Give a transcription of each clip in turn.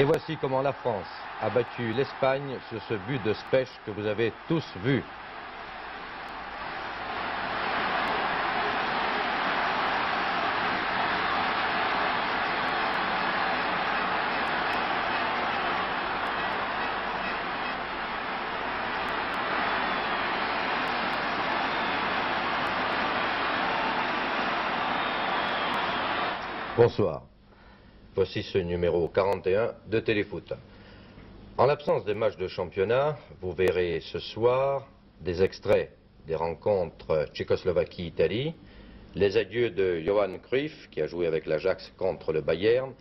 Et voici comment la France a battu l'Espagne sur ce but de Spech que vous avez tous vu. Bonsoir. Voici ce numéro 41 de Téléfoot. En l'absence des matchs de championnat, vous verrez ce soir des extraits des rencontres Tchécoslovaquie-Italie, les adieux de Johan Cruyff, qui a joué avec l'Ajax contre le Bayern,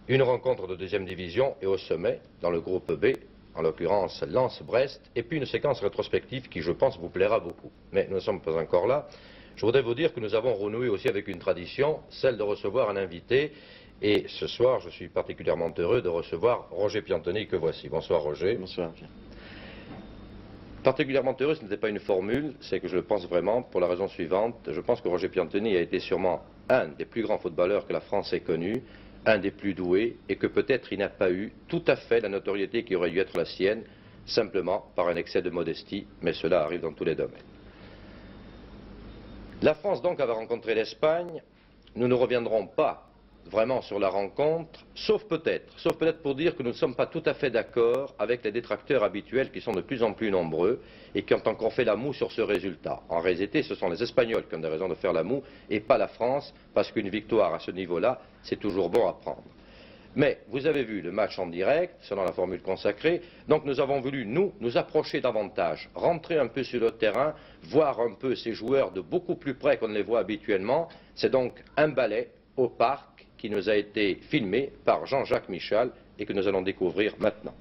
une rencontre de deuxième division et au sommet, dans le groupe B, en l'occurrence Lens-Brest, et puis une séquence rétrospective qui, je pense, vous plaira beaucoup. Mais nous ne sommes pas encore là. Je voudrais vous dire que nous avons renoué aussi avec une tradition, celle de recevoir un invité. Et ce soir, je suis particulièrement heureux de recevoir Roger Piantoni, que voici. Bonsoir Roger. Bonsoir Pierre. Particulièrement heureux, ce n'était pas une formule, c'est que je le pense vraiment pour la raison suivante. Je pense que Roger Piantoni a été sûrement un des plus grands footballeurs que la France ait connu, un des plus doués, et que peut-être il n'a pas eu tout à fait la notoriété qui aurait dû être la sienne, simplement par un excès de modestie, mais cela arrive dans tous les domaines. La France donc avait rencontré l'Espagne. Nous ne reviendrons pas vraiment sur la rencontre, sauf peut-être pour dire que nous ne sommes pas tout à fait d'accord avec les détracteurs habituels qui sont de plus en plus nombreux et qui ont encore fait la moue sur ce résultat. En réalité, ce sont les Espagnols qui ont des raisons de faire la moue et pas la France, parce qu'une victoire à ce niveau-là, c'est toujours bon à prendre. Mais vous avez vu le match en direct, selon la formule consacrée, donc nous avons voulu, nous approcher davantage, rentrer un peu sur le terrain, voir un peu ces joueurs de beaucoup plus près qu'on ne les voit habituellement. C'est donc un ballet au parc qui nous a été filmé par Jean-Jacques Michal et que nous allons découvrir maintenant.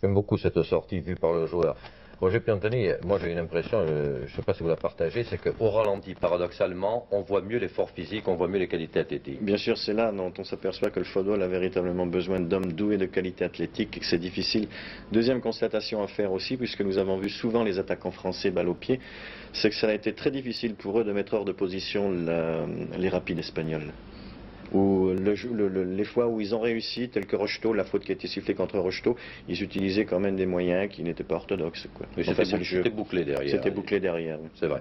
J'aime beaucoup cette sortie vue par le joueur. Roger Piantoni, moi j'ai une impression, je ne sais pas si vous la partagez, c'est qu'au ralenti, paradoxalement, on voit mieux l'effort physique, on voit mieux les qualités athlétiques. Bien sûr, c'est là dont on s'aperçoit que le football a véritablement besoin d'hommes doués de qualité athlétique et que c'est difficile. Deuxième constatation à faire aussi, puisque nous avons vu souvent les attaquants français balle au pied, c'est que ça a été très difficile pour eux de mettre hors de position les rapides espagnols. Ou les fois où ils ont réussi, tel que Rocheteau, la faute qui a été sifflée contre Rocheteau, ils utilisaient quand même des moyens qui n'étaient pas orthodoxes. Mais c'était bouclé derrière. C'était bouclé derrière. Oui. C'est vrai.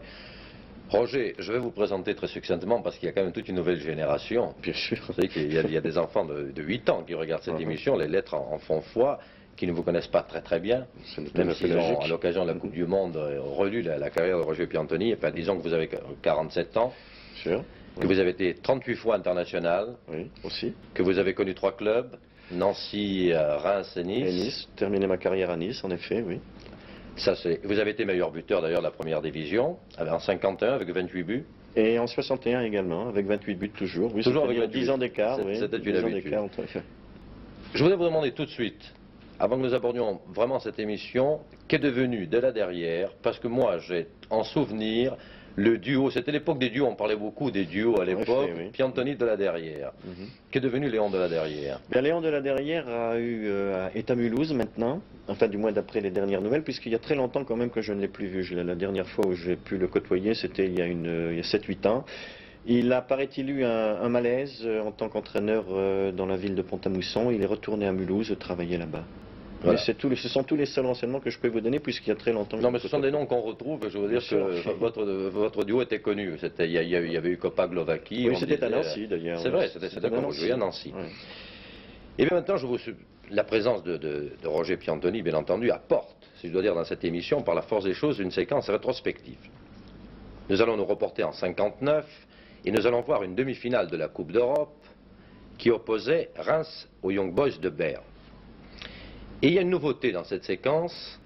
Roger, je vais vous présenter très succinctement parce qu'il y a quand même toute une nouvelle génération. Bien sûr. Vous savez qu'il y a des enfants de 8 ans qui regardent cette émission, les lettres en font foi, qui ne vous connaissent pas très très bien, même s'ils ont, à l'occasion de la Coupe du Monde, relu la carrière de Roger Piantoni. Et puis, disons que vous avez 47 ans. Sûr. Que vous avez été 38 fois international, oui, aussi. Que vous avez connu 3 clubs, Nancy, Reims et Nice. Et Nice, terminé ma carrière à Nice, en effet, oui. Ça, vous avez été meilleur buteur d'ailleurs de la première division, en 51 avec 28 buts. Et en 61 également, avec 28 buts toujours. Oui, toujours avec 10 ans d'écart, oui. C'était une habitude. Entre... Je voudrais vous demander tout de suite, avant que nous abordions vraiment cette émission, qu'est devenu de là derrière, parce que moi j'ai en souvenir le duo, c'était l'époque des duos, on parlait beaucoup des duos à l'époque, oui. Piantoni de la derrière. Qu'est devenu Léon de la derrière? Bien, Léon de la derrière est à Mulhouse maintenant, enfin du moins d'après les dernières nouvelles, puisqu'il y a très longtemps quand même que je ne l'ai plus vu. La dernière fois où j'ai pu le côtoyer, c'était il y a 7-8 ans. Il a, paraît-il, eu un malaise en tant qu'entraîneur dans la ville de Pont-à-Mousson. Il est retourné à Mulhouse travailler là-bas. Voilà. Ce sont tous les seuls renseignements que je peux vous donner puisqu'il y a très longtemps. Non, mais ce sont des noms qu'on retrouve. Je veux dire que votre duo était connu. Il y avait eu Kopaglovaki. Oui, c'était à Nancy d'ailleurs. C'est vrai, c'était quand vous jouiez à Nancy. Oui. Et bien maintenant, la présence de Roger Piantoni, bien entendu, apporte, si je dois dire dans cette émission, par la force des choses, une séquence rétrospective. Nous allons nous reporter en 59 et nous allons voir une demi-finale de la Coupe d'Europe qui opposait Reims aux Young Boys de Berne. Et il y a une nouveauté dans cette séquence,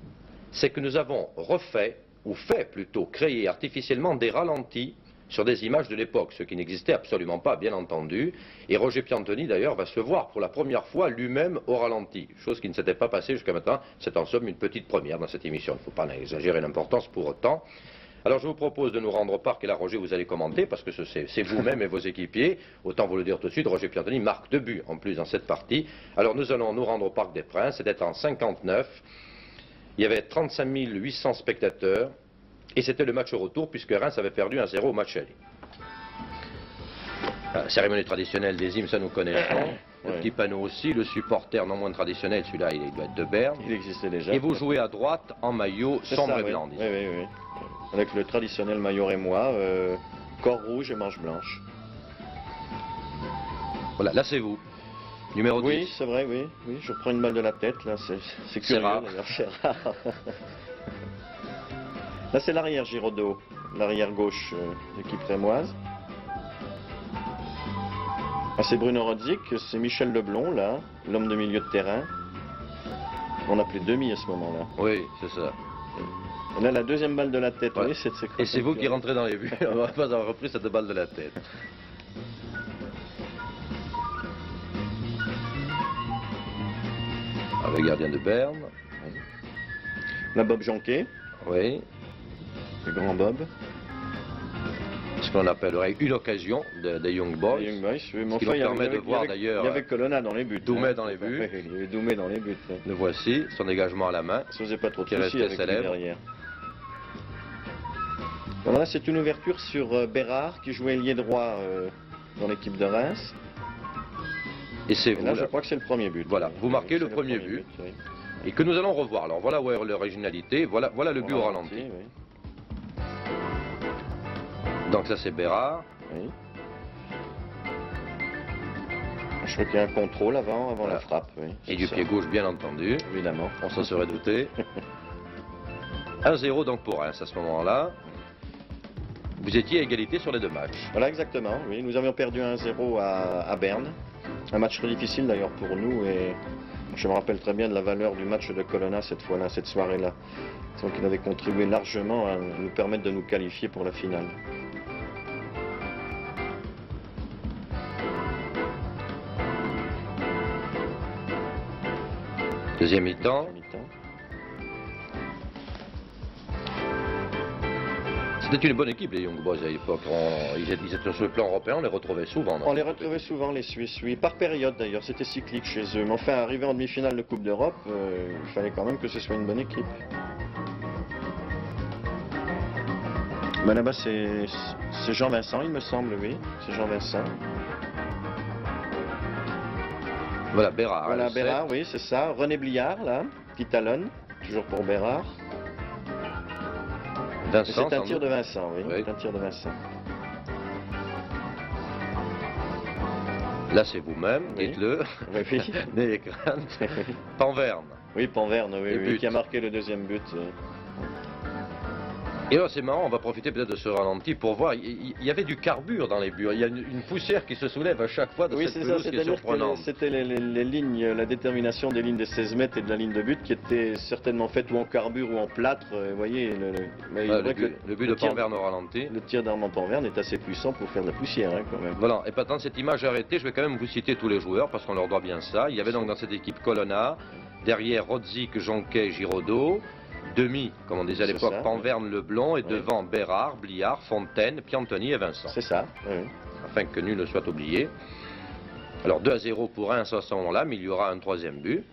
c'est que nous avons refait, ou fait plutôt, créé artificiellement des ralentis sur des images de l'époque, ce qui n'existait absolument pas, bien entendu. Et Roger Piantoni, d'ailleurs, va se voir pour la première fois lui-même au ralenti, chose qui ne s'était pas passée jusqu'à maintenant. C'est en somme une petite première dans cette émission. Il ne faut pas en exagérer l'importance pour autant. Alors je vous propose de nous rendre part, et là Roger vous allez commenter, parce que c'est vous-même et vos équipiers, autant vous le dire tout de suite, Roger Piantoni marque 2 buts en plus dans cette partie. Alors nous allons nous rendre au Parc des Princes, c'était en 59, il y avait 35 800 spectateurs, et c'était le match retour, puisque Reims avait perdu 1-0 au match aller. La cérémonie traditionnelle des hymnes, ça nous connaissons. Le petit panneau aussi, le supporter non moins traditionnel, celui-là il doit être de Berne. Il existait déjà. Et vous jouez à droite en maillot sombre et blanc. Oui, oui, oui. Avec le traditionnel maillot rémois, corps rouge et manche blanche. Voilà, là c'est vous. Numéro 10. Oui, c'est vrai, oui. Je prends une balle de la tête, là, c'est curieux d'ailleurs, c'est rare. Là c'est l'arrière Giraudot, l'arrière gauche de l'équipe rémoise. Ah, c'est Bruno Rodzik, c'est Michel Leblond, là, l'homme de milieu de terrain. On appelait demi à ce moment-là. Oui, c'est ça. Et là, la deuxième balle de la tête, oui, c'est... Et c'est vous qui rentrez dans les buts, on va pas avoir repris cette balle de la tête. Avec gardien de Berne. La Bob Jonquet. Oui. Le grand Bob. Ce qu'on appellerait une occasion des Young Boys. Les Young Boys, oui, ce qui nous permet de voir d'ailleurs... Il y avait Colonna dans les buts. Doumet dans les buts. Il y avait Doumet dans les buts. Le voici, son dégagement à la main. Ça faisait pas trop de soucis avec lui derrière. Alors là, c'est une ouverture sur Bérard qui jouait ailier droit dans l'équipe de Reims. Et c'est vous. Là, je crois que c'est le premier but. Voilà, vous marquez le premier but. Oui. Et que nous allons revoir. Alors voilà où est l'originalité. Voilà le but au ralenti. Oui. Donc ça c'est Bérard. Oui. Je crois qu'il y a un contrôle avant voilà. La frappe. Oui, et du pied gauche, bien entendu. Évidemment. On s'en serait douté. 1-0 donc pour Reims à ce moment-là. Vous étiez à égalité sur les 2 matchs. Voilà, exactement. Oui, nous avions perdu 1-0 à Berne. Un match très difficile d'ailleurs pour nous. Et je me rappelle très bien de la valeur du match de Colonna cette fois-là, cette soirée-là. Donc il avait contribué largement à nous permettre de nous qualifier pour la finale. Deuxième mi-temps. C'était une bonne équipe, les Young Boys à l'époque. Ils étaient sur le plan européen, on les retrouvait souvent. On les retrouvait souvent, les Suisses, oui. Par période d'ailleurs, c'était cyclique chez eux. Mais enfin, arrivé en demi-finale de Coupe d'Europe, il fallait quand même que ce soit une bonne équipe. Ben là-bas, c'est Jean Vincent, il me semble, oui. C'est Jean Vincent. Voilà, Bérard. Voilà, Bérard, oui, c'est ça. René Bliard, là, qui talonne, toujours pour Bérard. C'est un tir de Vincent, oui. Oui. C'est un tir de Vincent. Là, c'est vous-même, Oui. dites-le. Oui, oui. Nélecran. Panverne. Oui, Panverne, oui, oui, but. qui a marqué le deuxième but. Et alors, c'est marrant, on va profiter peut-être de ce ralenti pour voir. Il y avait du carbure dans les buts. Il y a une poussière qui se soulève à chaque fois de Oui, cette c'est ça, pelouse qui est surprenante. c'était les lignes, la détermination des lignes des 16 mètres et de la ligne de but qui était certainement faite ou en carbure ou en plâtre. Vous voyez, le but de Panverne au ralenti. Le tir d'Armand Panverne est assez puissant pour faire de la poussière, hein, quand même. Voilà, et pendant cette image arrêtée, je vais quand même vous citer tous les joueurs parce qu'on leur doit bien ça. Il y avait donc dans cette équipe Colonna, derrière Rodzik, Jonquet, Giraudot. Demi, comme on disait à l'époque, Panverne, Leblond, et devant Bérard, Bliard, Fontaine, Piantoni et Vincent. C'est ça, oui. Afin que nul ne soit oublié. Alors 2-0 pour Reims à ce moment-là, mais il y aura un troisième but.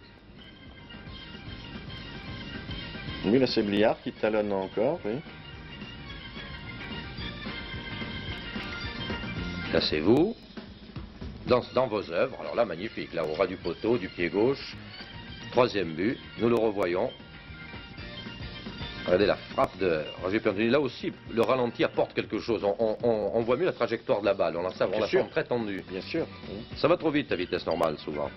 Oui, là c'est Bliard qui talonne encore, oui. Là c'est vous, dans vos œuvres. Alors là, magnifique, là au ras du poteau, du pied gauche. Troisième but, nous le revoyons. Regardez la frappe de Roger Piantoni. Là aussi, le ralenti apporte quelque chose. On voit mieux la trajectoire de la balle. On la sent très tendue. Bien sûr. Oui. Ça va trop vite à vitesse normale, souvent.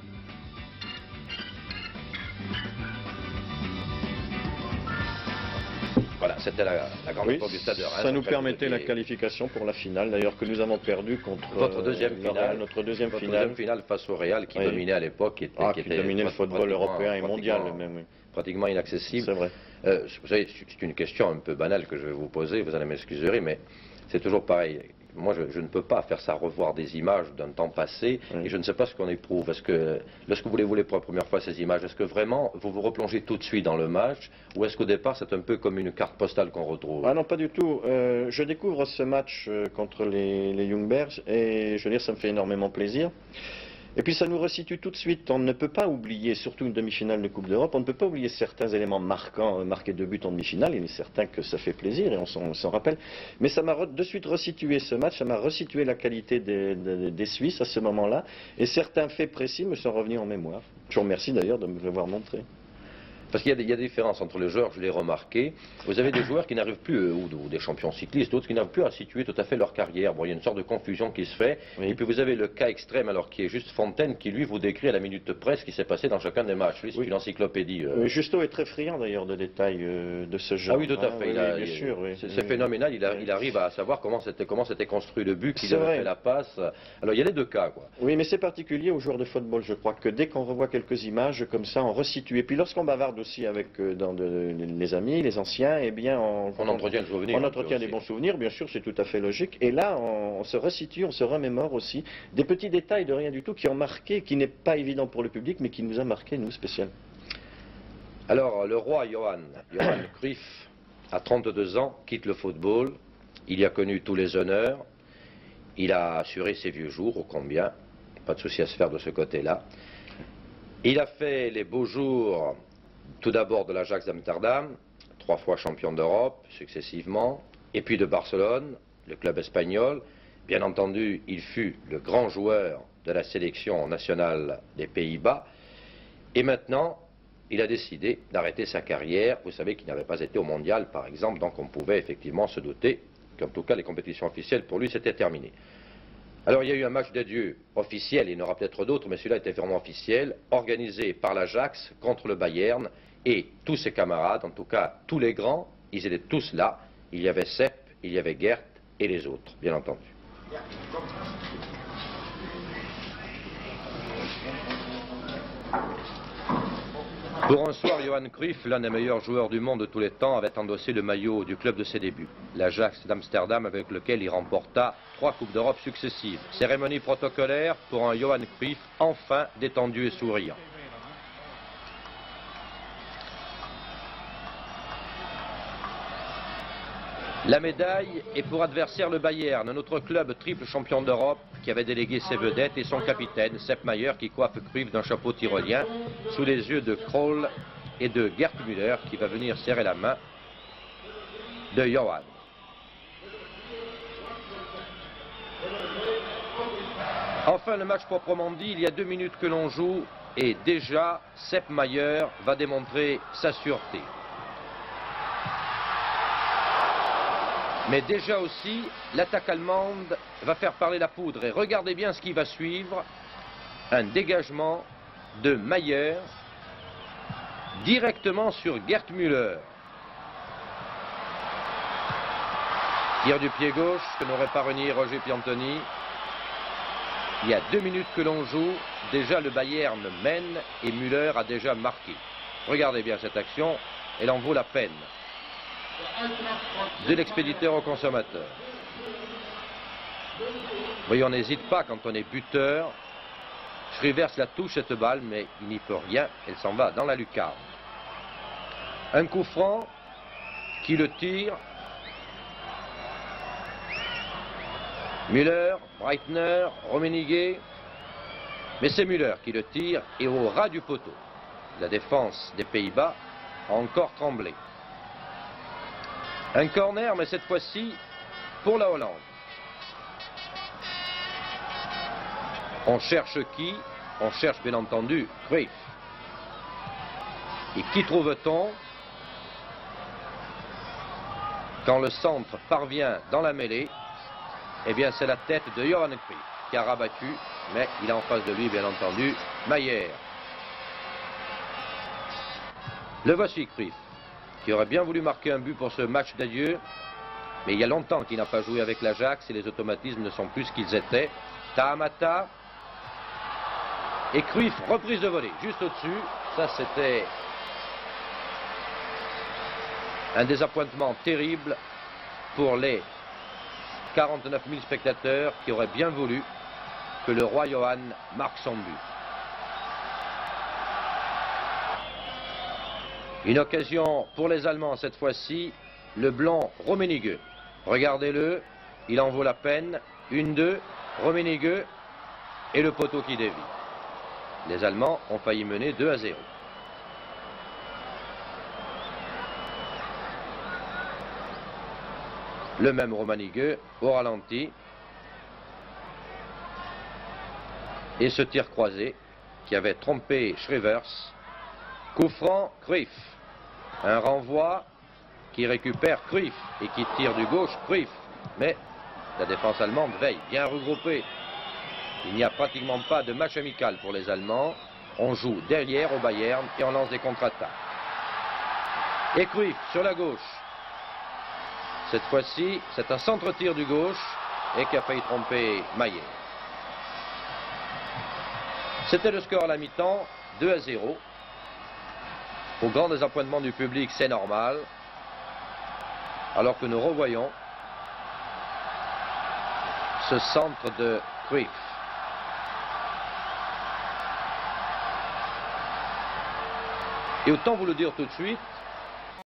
Voilà, c'était la grande époque du Stade de Reims. Ça nous permettait la qualification pour la finale, d'ailleurs, que nous avons perdue contre votre deuxième finale. Notre deuxième finale face au Real, qui dominait à l'époque. Qui dominait le football européen et mondial, même. Pratiquement inaccessible. C'est vrai. Vous savez, c'est une question un peu banale que je vais vous poser, vous allez m'excuser, mais c'est toujours pareil. Moi, je ne peux pas faire ça, revoir des images d'un temps passé, et je ne sais pas ce qu'on éprouve. Est-ce que, lorsque vous les voulez pour la première fois, ces images, est-ce que vraiment vous vous replongez tout de suite dans le match, ou est-ce qu'au départ, c'est un peu comme une carte postale qu'on retrouve? Ah non, pas du tout. Je découvre ce match contre les Ljungberg, et je veux dire, ça me fait énormément plaisir. Et puis ça nous resitue tout de suite. On ne peut pas oublier, surtout une demi-finale de Coupe d'Europe, on ne peut pas oublier certains éléments marquants, marquer 2 buts en demi-finale. Il est certain que ça fait plaisir et on s'en rappelle. Mais ça m'a de suite resitué ce match, ça m'a resitué la qualité des Suisses à ce moment-là. Et certains faits précis me sont revenus en mémoire. Je vous remercie d'ailleurs de me l'avoir montré. Parce qu'il y a des différences entre les joueurs, je l'ai remarqué. Vous avez des joueurs qui n'arrivent plus, ou des champions cyclistes, d'autres qui n'arrivent plus à situer tout à fait leur carrière. Bon, il y a une sorte de confusion qui se fait. Oui. Et puis vous avez le cas extrême, alors qui est juste Fontaine, qui lui vous décrit à la minute près ce qui s'est passé dans chacun des matchs. Lui, c'est une encyclopédie. Justo est très friand d'ailleurs de détails de ce genre. Ah oui, tout à fait. Bien sûr. C'est phénoménal. Il arrive à savoir comment s'était construit le but, qui avait fait la passe. Alors il y a les deux cas, quoi. Oui, mais c'est particulier aux joueurs de football, je crois, que dès qu'on revoit quelques images comme ça, on resitue. Et puis lorsqu'on bavarde aussi avec les amis, les anciens, eh bien, on entretient le souvenir. On entretient des bons souvenirs, bien sûr, c'est tout à fait logique. Et là, on se resitue, on se remémore aussi des petits détails de rien du tout qui ont marqué, qui n'est pas évident pour le public, mais qui nous a marqué, nous, spécial. Alors, le roi Johan Cruyff, à 32 ans, quitte le football. Il y a connu tous les honneurs. Il a assuré ses vieux jours, ô combien. Pas de souci à se faire de ce côté-là. Il a fait les beaux jours. Tout d'abord de l'Ajax d'Amsterdam, 3 fois champion d'Europe, successivement, et puis de Barcelone, le club espagnol. Bien entendu, il fut le grand joueur de la sélection nationale des Pays-Bas. Et maintenant, il a décidé d'arrêter sa carrière. Vous savez qu'il n'avait pas été au mondial, par exemple, donc on pouvait effectivement se douter qu'en tout cas les compétitions officielles pour lui c'était terminé. Alors il y a eu un match d'adieu officiel, il y en aura peut-être d'autres, mais celui-là était vraiment officiel, organisé par l'Ajax contre le Bayern, et tous ses camarades, en tout cas tous les grands, ils étaient tous là. Il y avait Sepp, il y avait Gert et les autres, bien entendu. Pour un soir, Johan Cruyff, l'un des meilleurs joueurs du monde de tous les temps, avait endossé le maillot du club de ses débuts, l'Ajax d'Amsterdam, avec lequel il remporta 3 Coupes d'Europe successives. Cérémonie protocolaire pour un Johan Cruyff enfin détendu et souriant. La médaille est pour adversaire le Bayern, un autre club triple champion d'Europe qui avait délégué ses vedettes et son capitaine, Sepp Maier, qui coiffe Cruyff d'un chapeau tyrolien sous les yeux de Kroll et de Gerd Müller qui va venir serrer la main de Johan. Enfin, le match proprement dit, il y a 2 minutes que l'on joue et déjà Sepp Maier va démontrer sa sûreté. Mais déjà aussi, l'attaque allemande va faire parler la poudre. Et regardez bien ce qui va suivre. Un dégagement de Maier directement sur Gerd Müller. Tir du pied gauche que n'aurait pas renié Roger Piantoni. Il y a 2 minutes que l'on joue. Déjà le Bayern mène et Müller a déjà marqué. Regardez bien cette action. Elle en vaut la peine. De l'expéditeur au consommateur. Vous voyez, on n'hésite pas quand on est buteur. Schrivers la touche cette balle, mais il n'y peut rien. Elle s'en va dans la lucarne. Un coup franc qui le tire. Müller, Breitner, Rummenigge. Mais c'est Müller qui le tire et au ras du poteau. La défense des Pays-Bas a encore tremblé. Un corner, mais cette fois-ci pour la Hollande. On cherche qui? On cherche bien entendu Cruyff. Et qui trouve-t-on quand le centre parvient dans la mêlée? Eh bien, c'est la tête de Johan Cruyff qui a rabattu, mais il a en face de lui, bien entendu, Maier. Le voici Cruyff, qui aurait bien voulu marquer un but pour ce match d'adieu, mais il y a longtemps qu'il n'a pas joué avec l'Ajax et les automatismes ne sont plus ce qu'ils étaient. Tahamata et Cruyff, reprise de volée, juste au-dessus. Ça, c'était un désappointement terrible pour les 49 000 spectateurs qui auraient bien voulu que le roi Johan marque son but. Une occasion pour les Allemands cette fois-ci, le blanc Rummenigge. Regardez-le, il en vaut la peine. 1-2, Rummenigge et le poteau qui dévie. Les Allemands ont failli mener 2-0. Le même Rummenigge au ralenti. Et ce tir croisé qui avait trompé Schrivers. Coup franc, Cruyff. Un renvoi qui récupère Cruyff et qui tire du gauche Cruyff. Mais la défense allemande veille, bien regroupée. Il n'y a pratiquement pas de match amical pour les Allemands. On joue derrière au Bayern et on lance des contre-attaques. Et Cruyff sur la gauche. Cette fois-ci, c'est un centre-tir du gauche et qui a failli tromper Maier. C'était le score à la mi-temps, 2-0. Au grand désappointement du public, c'est normal. Alors que nous revoyons ce centre de Cruyff. Et autant vous le dire tout de suite,